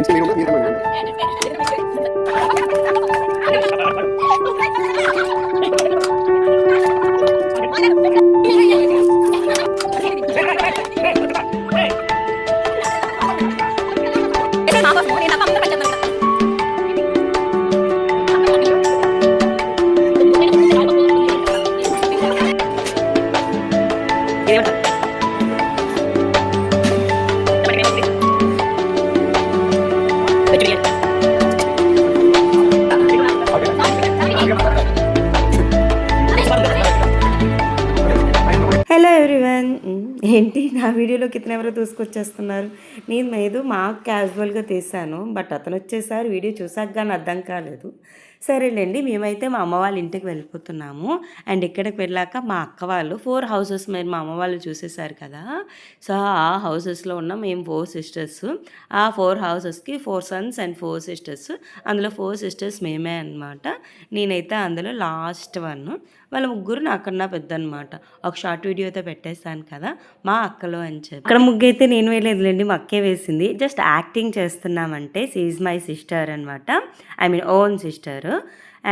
Hello everyone, ఏంటి నా వీడియోలోకి ఇతను ఎవరో తీసుకొచ్చేస్తున్నారు. నేను ఏదో మాకు క్యాజువల్గా తీసాను, బట్ అతను వచ్చేసారి వీడియో చూసాక కానీ అర్థం కాలేదు. సరేలేండి, మేమైతే మా అమ్మ వాళ్ళ ఇంటికి వెళ్ళిపోతున్నాము. అండ్ ఇక్కడికి వెళ్ళాక మా అక్క వాళ్ళు 4 హౌసెస్ మీరు మా అమ్మ వాళ్ళు చూసేసారు కదా. సో ఆ హౌసెస్లో ఉన్న మేము 4 సిస్టర్స్. ఆ 4 హౌసెస్కి 4 సన్స్ అండ్ 4 సిస్టర్స్. అందులో 4 సిస్టర్స్ మేమే అనమాట. నేనైతే అందులో లాస్ట్ వన్. వాళ్ళ ముగ్గురు నాకన్నా పెద్ద అనమాట. ఒక షార్ట్ వీడియో అయితే పెట్టేస్తాను కదా మా అక్కలో అని చెప్పి. అక్కడ ముగ్గు అయితే నేను వేయలేదులేండి, మా అక్కే వేసింది. జస్ట్ యాక్టింగ్ చేస్తున్నామంటే షీ ఈజ్ మై సిస్టర్ అనమాట, I mean own sister.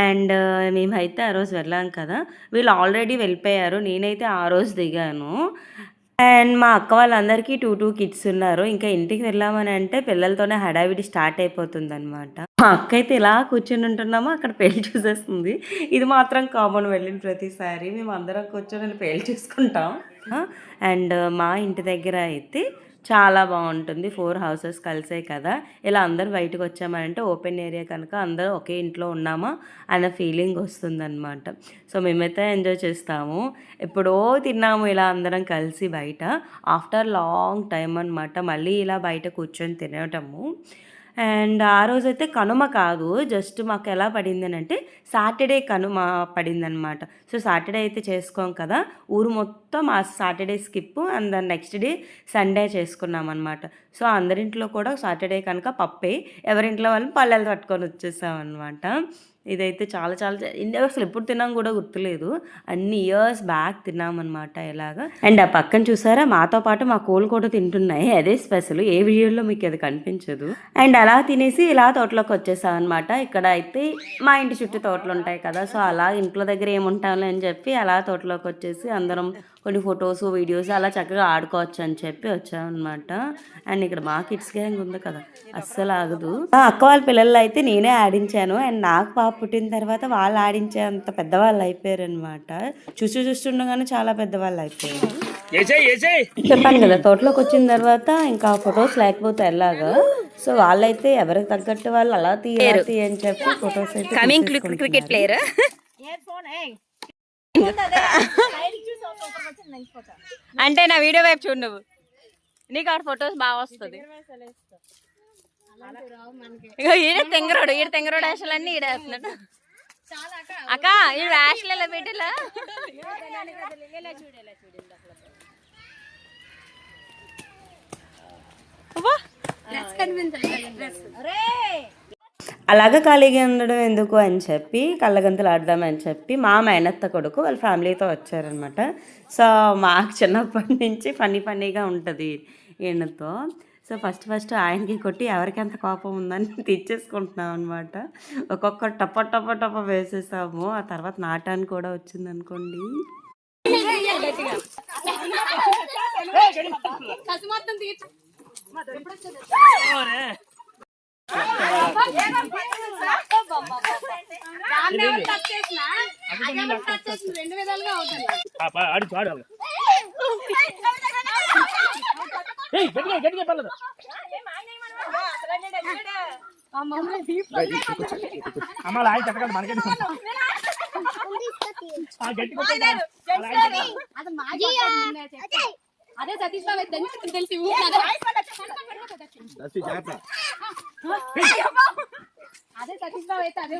And మేమైతే ఆ రోజు వెళ్ళాం కదా, వీళ్ళు ఆల్రెడీ వెళ్ళిపోయారు. నేనైతే ఆ రోజు దిగాను. అండ్ మా అక్క వాళ్ళందరికీ 2 కిడ్స్ ఉన్నారు. ఇంకా ఇంటికి వెళ్ళామని అంటే పిల్లలతోనే హడావిడి స్టార్ట్ అయిపోతుంది అనమాట. మా అక్క అయితే ఇలా కూర్చొని ఉంటున్నామో అక్కడ పెళ్లి చూసేస్తుంది. ఇది మాత్రం కామన్, వెళ్ళిన ప్రతిసారి మేము అందరం కూర్చొని పెళ్లి చూసుకుంటాం. అండ్ మా ఇంటి దగ్గర అయితే చాలా బాగుంటుంది. 4 హౌసెస్ కలిసాయి కదా, ఇలా అందరూ బయటకు వచ్చామనంటే ఓపెన్ ఏరియా కనుక అందరూ ఒకే ఇంట్లో ఉన్నామా అన్న ఫీలింగ్ వస్తుందన్నమాట. సో మేమైతే ఎంజాయ్ చేస్తాము. ఎప్పుడో తిన్నాము ఇలా అందరం కలిసి బయట, ఆఫ్టర్ లాంగ్ టైం అనమాట మళ్ళీ ఇలా బయట కూర్చొని తినటము. అండ్ ఆ రోజైతే కనుమ కాదు, జస్ట్ మాకు ఎలా పడింది అంటే సాటర్డే కనుమ పడిందనమాట. సో సాటర్డే అయితే చేసుకోం కదా, ఊరు మొత్తం ఆ సాటర్డే స్కిప్ అండ్ దాని నెక్స్ట్ డే సండే చేసుకున్నాం అనమాట. సో అందరింట్లో కూడా సాటర్డే కనుక పప్పే, ఎవరింట్లో వాళ్ళు పల్లెలు పట్టుకొని వచ్చేసాం అనమాట. ఇదైతే చాలా చాలా అసలు ఎప్పుడు తిన్నాం కూడా గుర్తులేదు, అన్ని ఇయర్స్ బ్యాక్ తిన్నామన్నమాట ఇలాగా. అండ్ ఆ పక్కన చూసారా మాతో పాటు మా కోళ్ళు కూడా తింటున్నాయి, అదే స్పెషల్. ఏ వీడియోలో మీకు అది కనిపించదు. అండ్ అలా తినేసి ఇలా తోటలోకి వచ్చేసాం అనమాట. ఇక్కడ అయితే మా ఇంటి చుట్టూ తోటలు ఉంటాయి కదా, సో అలా ఇంట్లో దగ్గర ఏముంటాంలే అని చెప్పి అలా తోటలోకి వచ్చేసి అందరం కొన్ని ఫొటోస్ వీడియోస్ అలా చక్కగా ఆడుకోవచ్చు అని చెప్పి వచ్చామన్నమాట. అండ్ ఇక్కడ మా కిడ్స్ గ్యాంగ్ ఉంది కదా, అస్సలు ఆగదు. అక్క వాళ్ళ పిల్లలు అయితే నేనే ఆడించాను. అండ్ నాకు పాప పుట్టిన తర్వాత వాళ్ళు ఆడించేంత పెద్దవాళ్ళు అయిపోయారు అనమాట. చూస్తుండగానే చాలా పెద్దవాళ్ళు అయిపోయారు. చెప్పాను కదా, తోటలోకి వచ్చిన తర్వాత ఇంకా ఫొటోస్ లేకపోతే ఎలాగా. సో వాళ్ళైతే ఎవరికి తగ్గట్టు వాళ్ళు అలా తీయాలి అని చెప్పి ఫొటోస్ అయితే క్రికెట్ ప్లేయర్. అంటే నా వీడియో వైపు చూడు నువ్వు, నీకు ఆడ ఫొటోస్ బాగా వస్తుంది. ఈడ తెంగరోడు యాషలు అన్ని ఈడేస్తున్నాడు. అక్క ఈ యాషలు ఎలా పెట్టేలా అలాగా ఖాళీగా ఉండడం ఎందుకు అని చెప్పి కళ్ళగంతులు ఆడదామని చెప్పి మా మేనత్త కొడుకు వాళ్ళ ఫ్యామిలీతో వచ్చారనమాట. సో మాకు చిన్నప్పటి నుంచి ఫన్నీగా ఉంటుంది ఈయనతో. సో ఫస్ట్ ఆయనకి కొట్టి ఎవరికి ఎంత కోపం ఉందని తెచ్చేసుకుంటున్నాం అనమాట. ఒక్కొక్క టప్ప వేసేసాము. ఆ తర్వాత నాటానికి కూడా వచ్చింది అనుకోండి. అదే సతీష్ బాబు తెలిసి అదే సతీష్ బాబు అయితే అదే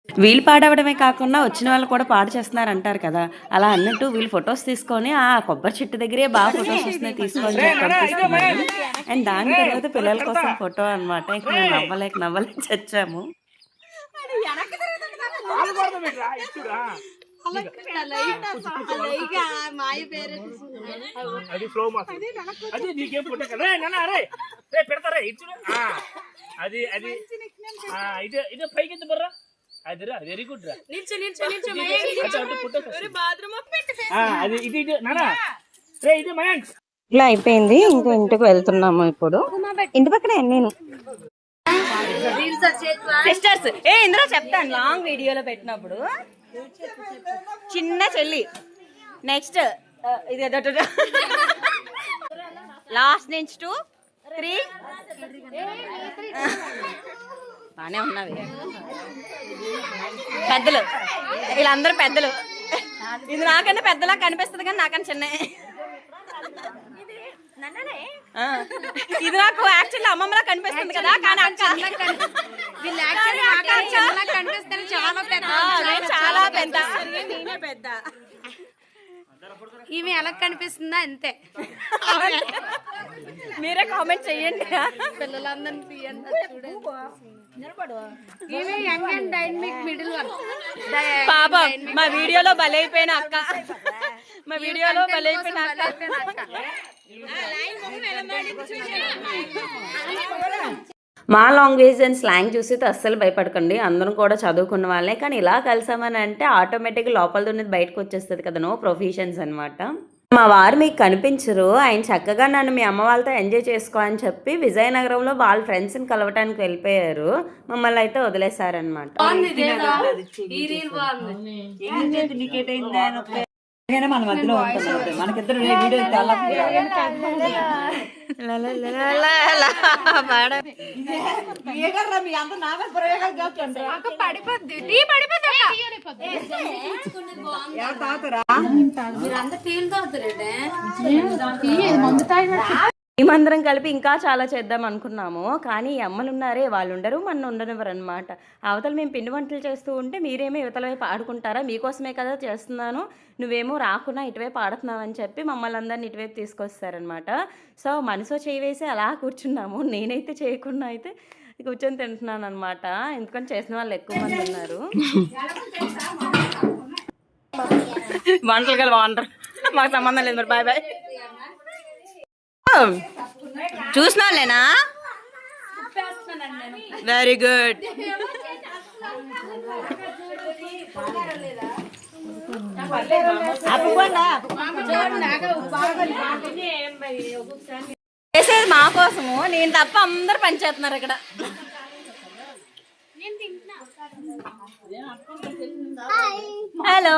వీళ్ళు పాడవడమే కాకుండా వచ్చిన వాళ్ళు కూడా పాడు చేస్తున్నారు అంటారు కదా, అలా అన్నట్టు వీళ్ళు ఫొటోస్ తీసుకొని ఆ కొబ్బరి చెట్టు దగ్గరే బాగా ఫొటోస్ వస్తున్నాయి తీసుకొని కనిపిస్తున్నాయి. అండ్ దాని తర్వాత పిల్లల కోసం ఫోటో అనమాట. ఇంకా మేము నవ్వలేక చచ్చాము. అది స్లో మోషన్ అది నీకేం పుట్ట కదా నాన్న అరే రే పెడతారా ఇచ్చు అది అది ఇదే ఇదే పైకి ఎత్తు బర్రా అది రా వెరీ గుడ్ రా అది ఇది ఇది నాన్న రే ఇది మయాంక్ ఇలా అయిపోయింది. ఇంకో ఇంటికి వెళ్తున్నాము ఇప్పుడు. ఇంటి పక్కనే నేను సిస్టర్స్ ఇందులో చెప్తాను లాంగ్ వీడియోలో పెట్టినప్పుడు. చిన్న చెల్లి నెక్స్ట్ ఇది లాస్ట్ నుంచి 2 3 బానే ఉన్నవి పెద్దలు, వీళ్ళందరూ పెద్దలు. ఇది నాకన్నా పెద్దలా కనిపిస్తుంది కానీ నాకన్నా చిన్న. ఇది నాకు యాక్చువల్లీ అమ్మమ్మలా కనిపిస్తుంది కదా, కానీ చాలా పెద్ద. నేనే పెద్ద. ఈమె ఎలా కనిపిస్తుందా అంతే. మీరే కామెంట్ చెయ్యండి. పిల్లలందరినీ తీయండి చూడండి. ఈమె young and dynamic middle one. పాపం మా వీడియోలో బలైపోయిన అక్క, మా వీడియోలో బలైపోయిన అక్క. మా లాంగ్వేజ్ అండ్ స్లాంగ్ చూసి అస్సలు భయపడకండి, అందరం కూడా చదువుకున్న వాళ్ళే. కానీ ఇలా కలిసామని అంటే ఆటోమేటిక్గా లోపల ఉన్నది బయటకు వచ్చేస్తుంది కదా, నో ప్రొఫెషన్స్ అనమాట. మా వారు మీకు కనిపించరు, ఆయన చక్కగా నన్ను మీ అమ్మ వాళ్ళతో ఎంజాయ్ చేసుకో అని చెప్పి విజయనగరంలో వాళ్ళ ఫ్రెండ్స్ని కలవటానికి వెళ్ళిపోయారు. మమ్మల్ని అయితే వదిలేశారనమాట. మన మధ్యలో మనకిద్దరు వీడియో మేమందరం కలిపి ఇంకా చాలా చేద్దాం అనుకున్నాము, కానీ ఈ అమ్మలు ఉన్నారే వాళ్ళు ఉండరు, మన ఉండనివ్వరు అనమాట. అవతల మేము పిండి వంటలు చేస్తూ ఉంటే మీరేమో యువతల వైపు ఆడుకుంటారా, మీకోసమే కదా చేస్తున్నాను, నువ్వేమో రాకుండా ఇటువైపు ఆడుతున్నావు అని చెప్పి మమ్మల్ని అందరిని ఇటువైపు తీసుకొస్తారనమాట. సో మనసు చేయి వేసి అలా కూర్చున్నాము. నేనైతే చేయకుండా అయితే కూర్చొని తింటున్నాను అనమాట, ఎందుకంటే చేసిన వాళ్ళు ఎక్కువ మంది ఉన్నారు. వంటలు కదా బాగుంటారు, మాకు సంబంధం లేదు మరి. Bye bye. చూసిన వాళ్ళేనా? Very good. చేసేది మా కోసము, నేను తప్ప అందరు పనిచేస్తున్నారు ఇక్కడ. హలో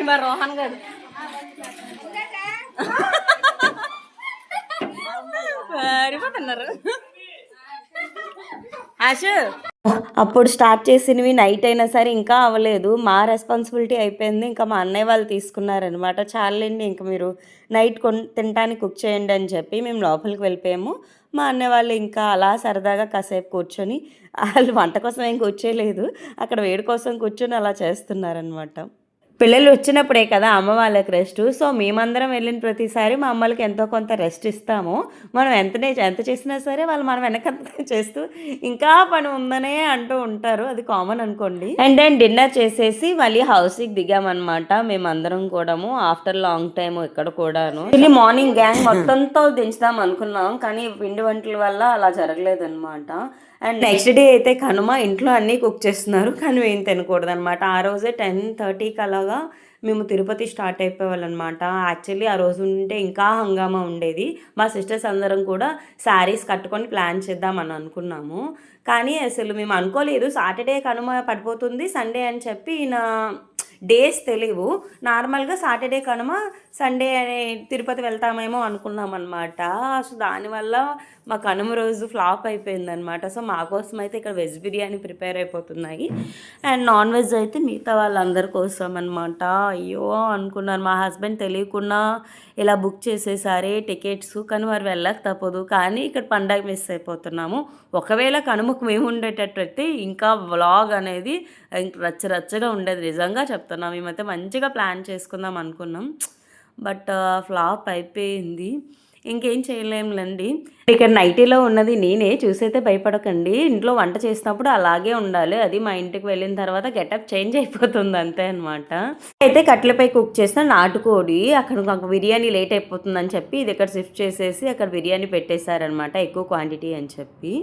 మరి రోహన్ గారు పారిపోతున్నారు. అప్పుడు స్టార్ట్ చేసినవి నైట్ అయినా సరే ఇంకా అవ్వలేదు, మా రెస్పాన్సిబిలిటీ అయిపోయింది. ఇంకా మా అన్నయ్య వాళ్ళు తీసుకున్నారనమాట. చాలండి ఇంకా మీరు నైట్ తినడానికి కుక్ చేయండి అని చెప్పి మేము లోపలికి వెళ్ళిపోయాము. మా అన్నయ్య వాళ్ళు ఇంకా అలా సరదాగా కాసేపు కూర్చొని, వాళ్ళు వంట కోసం ఏం కూర్చోలేదు, అక్కడ వేడి కోసం కూర్చొని అలా చేస్తున్నారనమాట. పిల్లలు వచ్చినప్పుడే కదా అమ్మ వాళ్ళకి రెస్ట్. సో మేమందరం వెళ్ళిన ప్రతిసారి మా అమ్మలకి ఎంతో కొంత రెస్ట్ ఇస్తాము. మనం ఎంత చేసినా సరే వాళ్ళు మనం వెనకంత చేస్తూ ఇంకా పని ఉందనే అంటూ ఉంటారు, అది కామన్ అనుకోండి. అండ్ దెన్ డిన్నర్ చేసేసి మళ్ళీ హౌస్కి దిగామన్నమాట మేమందరం కూడాము. ఆఫ్టర్ లాంగ్ టైమ్ ఇక్కడ కూడాను మార్నింగ్ గ్యాంగ్ మొత్తంతో దించుదాం అనుకున్నాం, కానీ పిండి వంటల వల్ల అలా జరగలేదన్నమాట. అండ్ నెక్స్ట్ డే అయితే కనుమ, ఇంట్లో అన్నీ కుక్ చేస్తున్నారు కానీ ఏం తినకూడదు అనమాట. ఆ రోజే 10:30కి అలాగా మేము తిరుపతి స్టార్ట్ అయిపోయేవాళ్ళం అనమాట. యాక్చువల్లీ ఆ రోజు ఉంటే ఇంకా హంగామా ఉండేది. మా సిస్టర్స్ అందరం కూడా శారీస్ కట్టుకొని ప్లాన్ చేద్దామని అనుకున్నాము, కానీ అసలు మేము అనుకోలేదు సాటర్డే కనుమ పడిపోతుంది సండే అని చెప్పి నా డేస్ తెలియవు. నార్మల్గా సాటర్డే కనుమ సండే తిరుపతి వెళ్తామేమో అనుకున్నాం అనమాట. సో దానివల్ల మా కనుమ రోజు ఫ్లాప్ అయిపోయిందనమాట. సో మా కోసం అయితే ఇక్కడ వెజ్ బిర్యానీ ప్రిపేర్ అయిపోతున్నాయి, అండ్ నాన్ వెజ్ అయితే మిగతా వాళ్ళందరి కోసం అనమాట. అయ్యో అనుకున్నారు, మా హస్బెండ్ తెలియకుండా ఇలా బుక్ చేసేసారే టికెట్స్, కానీ వారు వెళ్ళక తప్పదు. కానీ ఇక్కడ పండగ మిస్ అయిపోతున్నాము. ఒకవేళ కనుమకు మేము ఉండేటట్టయితే ఇంకా వ్లాగ్ అనేది రచ్చరచ్చగా ఉండేది, నిజంగా చెప్తున్నాం. మేమైతే మంచిగా ప్లాన్ చేసుకుందాం అనుకున్నాం, బట్ ఫ్లాప్ అయిపోయింది. ఇంకేం చేయలేములేండి. ఇక్కడ నైటీలో ఉన్నది నేనే, చూసైతే భయపడకండి. ఇంట్లో వంట చేసినప్పుడు అలాగే ఉండాలి. అది మా ఇంటికి వెళ్ళిన తర్వాత గెటప్ చేంజ్ అయిపోతుంది అంతే అనమాట. అయితే కట్టెలపై కుక్ చేసిన నాటుకోడి, అక్కడ నాకు బిర్యానీ లేట్ అయిపోతుందని చెప్పి ఇది ఇక్కడ షిఫ్ట్ చేసేసి అక్కడ బిర్యానీ పెట్టేశారనమాట, ఎక్కువ క్వాంటిటీ అని చెప్పి.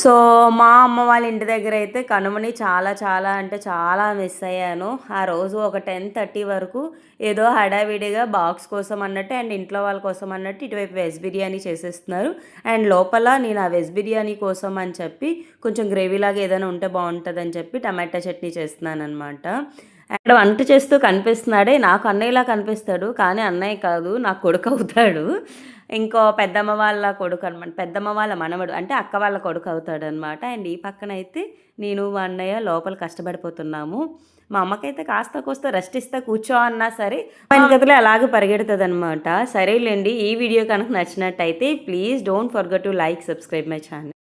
సో మా అమ్మ వాళ్ళ ఇంటి దగ్గర అయితే కనుమని చాలా చాలా అంటే చాలా మిస్ అయ్యాను. ఆ రోజు ఒక 10:30 వరకు ఏదో హడావిడిగా బాక్స్ కోసం అన్నట్టు అండ్ ఇంట్లో వాళ్ళ కోసం అన్నట్టు ఇటువైపు వెజ్ బిర్యానీ చేసేస్తున్నారు. అండ్ లోపల నేను ఆ వెజ్ బిర్యానీ కోసం అని చెప్పి కొంచెం గ్రేవీలాగా ఏదైనా ఉంటే బాగుంటుందని చెప్పి టమాటా చట్నీ చేస్తున్నాను అనమాట. అక్కడ వంట చేస్తూ కనిపిస్తున్నాడే, నాకు అన్నయ్యలా కనిపిస్తాడు కానీ అన్నయ్య కాదు, నాకు కొడుకు అవుతాడు. ఇంకో పెద్దమ్మ వాళ్ళ కొడుకు అనమాట, పెద్దమ్మ వాళ్ళ మనవడు అంటే అక్క వాళ్ళ కొడుకు అవుతాడు అనమాట. అండ్ ఈ పక్కన అయితే నేను మా అన్నయ్య లోపల కష్టపడిపోతున్నాము. మా అమ్మకైతే కాస్త కోస్త రెస్ట్ ఇస్తా కూర్చో అన్నా సరే వెనకతలే అలాగే పరిగెడుతుంది అనమాట. సరేలేండి, ఈ వీడియో కనుక నచ్చినట్టయితే please don't forget to like, subscribe my channel.